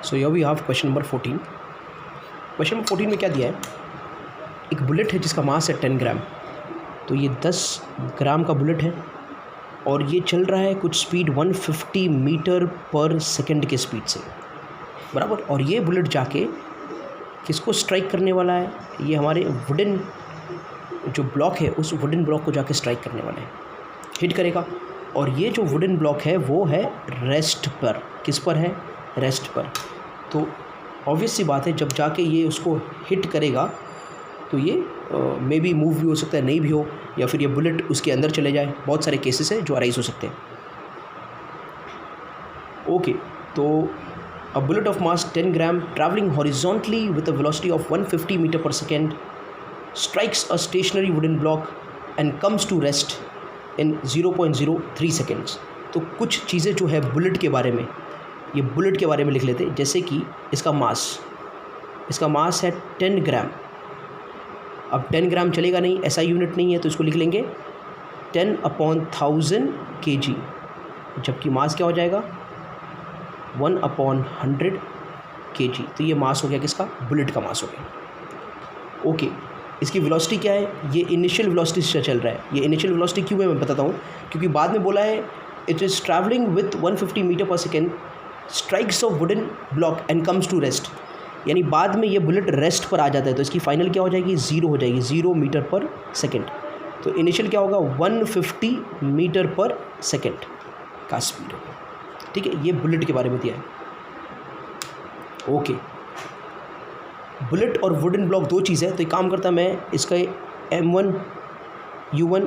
So here we have question number 14। Question number 14 में क्या दिया है, एक बुलेट है जिसका मास है 10 ग्राम। तो ये 10 ग्राम का बुलेट है और ये चल रहा है कुछ स्पीड 150 मीटर पर सेकंड के स्पीड से, बराबर। और ये बुलेट जाके किसको स्ट्राइक करने वाला है, ये हमारे वुडन जो ब्लॉक है उस वुडन ब्लॉक को जाके स्ट्राइक करने वाला है, हिट करेगा। और ये जो वुडन ब्लॉक है वो है रेस्ट पर। किस पर है? रेस्ट पर। तो ऑब्वियस सी बात है, जब जाके ये उसको हिट करेगा तो ये मे बी मूव भी हो सकता है, नहीं भी हो, या फिर ये बुलेट उसके अंदर चले जाए। बहुत सारे केसेस हैं जो अराइज हो सकते हैं। ओके, तो a bullet of mass 10 gram traveling horizontally with a velocity of 150 meter per second strikes a stationary wooden block and comes to rest in 0.03 seconds। तो कुछ चीज़ें जो है बुलेट के बारे में, ये बुलेट के बारे में लिख लेते हैं। जैसे कि इसका मास है 10 ग्राम। अब 10 ग्राम चलेगा नहीं, ऐसा यूनिट नहीं है, तो इसको लिख लेंगे 10/1000 kg, जबकि मास क्या हो जाएगा 1/100 kg। तो ये मास हो गया किसका? बुलेट का मास हो गया। ओके, इसकी वेलोसिटी क्या है? ये इनिशियल वेलोसिटी से चल रहा है। ये इनिशियल वेलोसिटी क्यों है मैं बताता हूँ, क्योंकि बाद में बोला है it is travelling with 150 metre per second strikes of wooden block and comes to rest. यानी बाद में ये बुलेट रेस्ट पर आ जाता है, तो इसकी फाइनल क्या हो जाएगी? 0 हो जाएगी, 0 मीटर पर सेकेंड। तो इनिशियल क्या होगा? 150 मीटर पर सेकेंड का स्पीड होगा। ठीक है, ये बुलेट के बारे में दिया है। ओके, बुलेट और वुडन ब्लॉक दो चीज़ है, तो एक काम करता मैं इसका M1 U1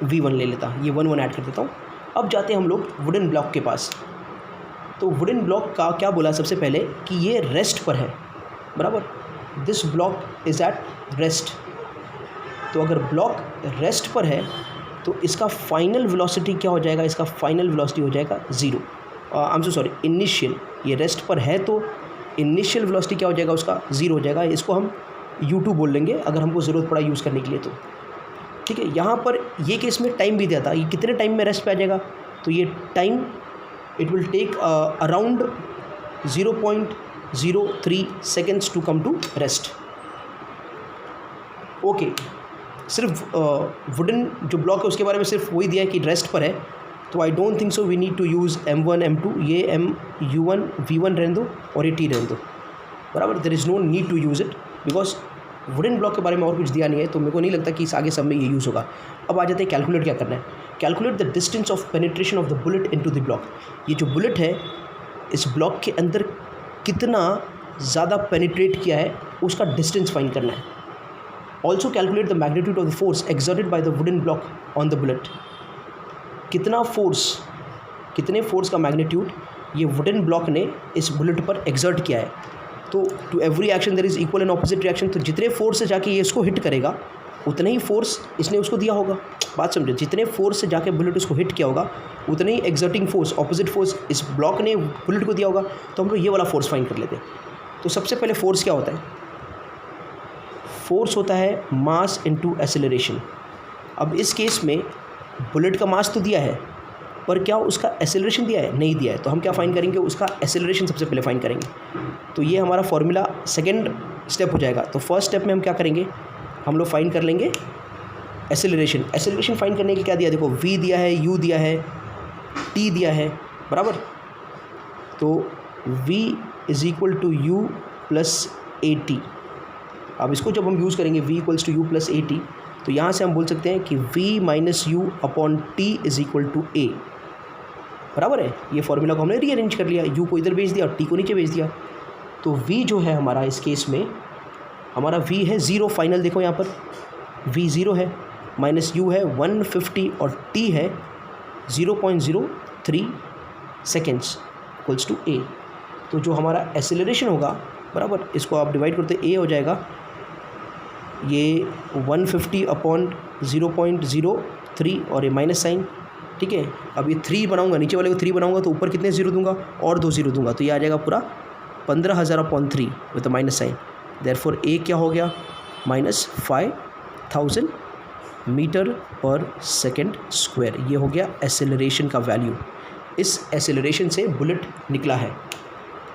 V1 ले लेता, ये 1 ऐड कर देता हूँ। अब जाते हैं हम लोग वुडन ब्लॉक के पास। तो वुडन ब्लॉक का क्या बोला सबसे पहले कि ये रेस्ट पर है, बराबर। This block is at rest. तो अगर ब्लॉक रेस्ट पर है तो इसका फाइनल वेलोसिटी क्या हो जाएगा? इसका फाइनल वेलोसिटी हो जाएगा 0। I am so sorry, initial. ये रेस्ट पर है तो इनिशियल वेलोसिटी क्या हो जाएगा? उसका 0 हो जाएगा। इसको हम U2 बोल लेंगे अगर हमको ज़रूरत पड़ा यूज़ करने के लिए तो। ठीक है, यहाँ पर ये केस में टाइम भी दिया था, ये कितने टाइम में रेस्ट पे आ जाएगा? तो ये time it will take around 0.03 seconds to come to rest. Okay, सिर्फ वुडन जो ब्लॉक है उसके बारे में सिर्फ वही दिया है कि रेस्ट पर है, तो I don't think so we need to use M1 M2। ये U1 V1 रहने दो और ये T रहने दो, बराबर। There is no need to use it because wooden block के बारे में और कुछ दिया नहीं है, तो मेरे को नहीं लगता कि इस आगे सब में ये यूज़ होगा। अब आ जाते हैं कैलकुलेट क्या करना है। Calculate the distance of penetration of the bullet into the block. ये जो बुलेट है इस ब्लॉक के अंदर कितना ज़्यादा पेनिट्रेट किया है उसका डिस्टेंस फाइंड करना है। Also calculate the magnitude of the force exerted by the wooden block on the bullet. कितना फोर्स, कितने फोर्स का मैग्नीट्यूड ये वुडन ब्लॉक ने इस बुलेट पर एक्सर्ट किया है। तो to every action there is equal and opposite reaction. तो जितने फोर्स से जाके ये इसको हिट करेगा उतना ही फोर्स इसने उसको दिया होगा। बात समझो, जितने फोर्स से जाके बुलेट उसको हिट किया होगा उतने ही एक्सर्टिंग फोर्स, ऑपोजिट फोर्स इस ब्लॉक ने बुलेट को दिया होगा। तो हम लोग ये वाला फोर्स फाइंड कर लेते हैं। तो सबसे पहले फोर्स क्या होता है? फोर्स होता है मास इनटू एक्सेलरेशन। अब इस केस में बुलेट का मास तो दिया है, पर क्या उसका एक्सेलरेशन दिया है? नहीं दिया है। तो हम क्या फाइंड करेंगे? उसका एक्सेलरेशन सबसे पहले फाइंड करेंगे। तो ये हमारा फॉर्मूला सेकंड स्टेप हो जाएगा। तो फर्स्ट स्टेप में हम क्या करेंगे? हम लोग फाइंड कर लेंगे एक्सेलरेशन। एक्सेलरेशन फाइंड करने के क्या दिया? देखो, V दिया है, U दिया है, T दिया है, बराबर। तो V is equal to U plus AT। अब इसको जब हम यूज़ करेंगे V equals to U plus AT, तो यहाँ से हम बोल सकते हैं कि V minus U upon T is equal to A, बराबर है। ये फॉर्मूला को हमने रीअरेंज कर लिया, U को इधर भेज दिया और T को नीचे भेज दिया। तो V जो है हमारा इस केस में, हमारा V है 0 फाइनल। देखो यहाँ पर V 0 है, माइनस U है 150 और T है 0.03 सेकेंड्स इक्वल्स टू A। तो जो हमारा एक्सेलरेशन होगा, बराबर, इसको आप डिवाइड करते A हो जाएगा ये 150 अपॉन 0.03 और ये माइनस साइन। ठीक है, अब ये 3 बनाऊंगा, नीचे वाले को 3 बनाऊंगा तो ऊपर कितने 0 दूंगा? और 2 0 दूंगा, तो ये आ जाएगा पूरा 15,000 upon 3 with minus sign. Therefore A क्या हो गया? -5000 मीटर पर सेकेंड स्क्वायर। ये हो गया एक्सेलरेशन का वैल्यू। इस एक्सेलरेशन से बुलेट निकला है।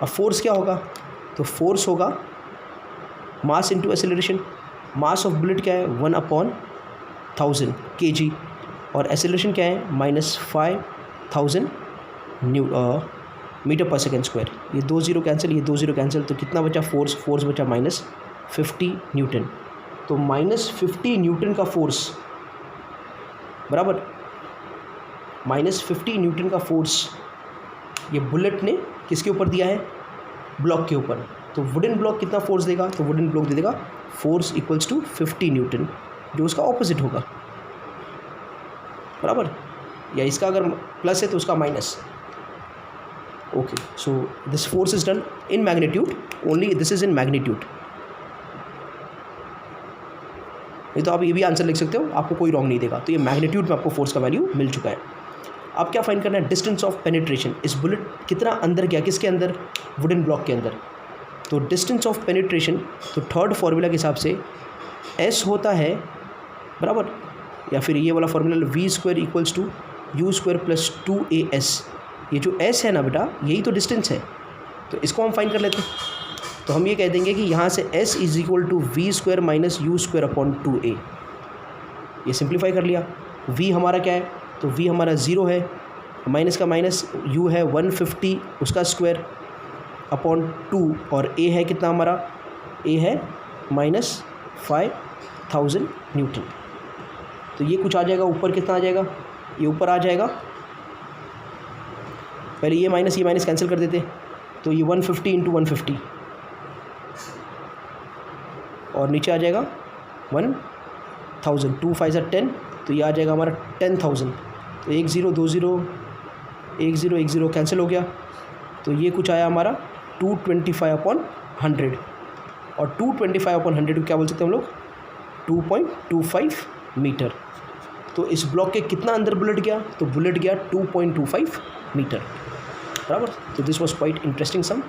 अब फोर्स क्या होगा, तो फोर्स होगा mass into acceleration. Mass of bullet क्या है 1/1000 kg और एक्सेलरेशन क्या है -5000 मीटर पर सेकेंड स्क्वायर। ये 2 0 कैंसिल, ये 2 0 कैंसिल, तो कितना बचा फोर्स, फोर्स बचा -50 न्यूटन। तो -50 न्यूटन का फोर्स बराबर -50 न्यूटन का फोर्स ये बुलेट ने किसके ऊपर दिया है, ब्लॉक के ऊपर। तो वुडन ब्लॉक कितना फोर्स देगा, तो वुडन ब्लॉक दे देगा फोर्स इक्वल्स टू 50 न्यूटन, जो उसका ऑपोजिट होगा बराबर, या इसका अगर प्लस है तो उसका minus. Okay, so this force is done in magnitude, only this is in magnitude. नहीं तो आप ये भी आंसर लिख सकते हो, आपको कोई रॉन्ग नहीं देगा। तो ये मैग्नीट्यूड में आपको फोर्स का वैल्यू मिल चुका है। अब क्या फाइंड करना है, डिस्टेंस ऑफ पेनिट्रेशन। इस बुलेट कितना अंदर गया, किसके अंदर, वुडन ब्लॉक के अंदर। तो डिस्टेंस ऑफ पेनिट्रेशन, तो थर्ड फार्मूला के हिसाब से एस होता है बराबर, या फिर ये वाला formula v² equals to u² plus 2as। ये जो s है ना बेटा, यही तो डिस्टेंस है, तो इसको हम फाइंड कर लेते हैं। तो हम ये कह देंगे कि यहाँ से s is equal to v² minus u² upon 2a। ये सिंप्लीफाई कर लिया। v हमारा क्या है, तो v हमारा 0 है, माइनस का माइनस, u है 150 उसका स्क्वायर अपॉन 2, और a है कितना हमारा, a है -5000 न्यूटन। तो ये कुछ आ जाएगा, ऊपर कितना आ जाएगा, ये ऊपर आ जाएगा, पहले ये माइनस कैंसिल कर देते, तो ये 150 इंटू 150 और नीचे आ जाएगा 1000, 2 5 10, तो ये आ जाएगा हमारा 10,000। तो 1 0 2 0 1 0 1 0 कैंसिल हो गया, तो ये कुछ आया हमारा 225/100, और 225/100 को क्या बोल सकते हैं हम लोग, 2.25 मीटर। तो इस ब्लॉक के कितना अंदर बुलेट गया, तो बुलेट गया 2.25 मीटर बराबर। तो this was quite interesting some.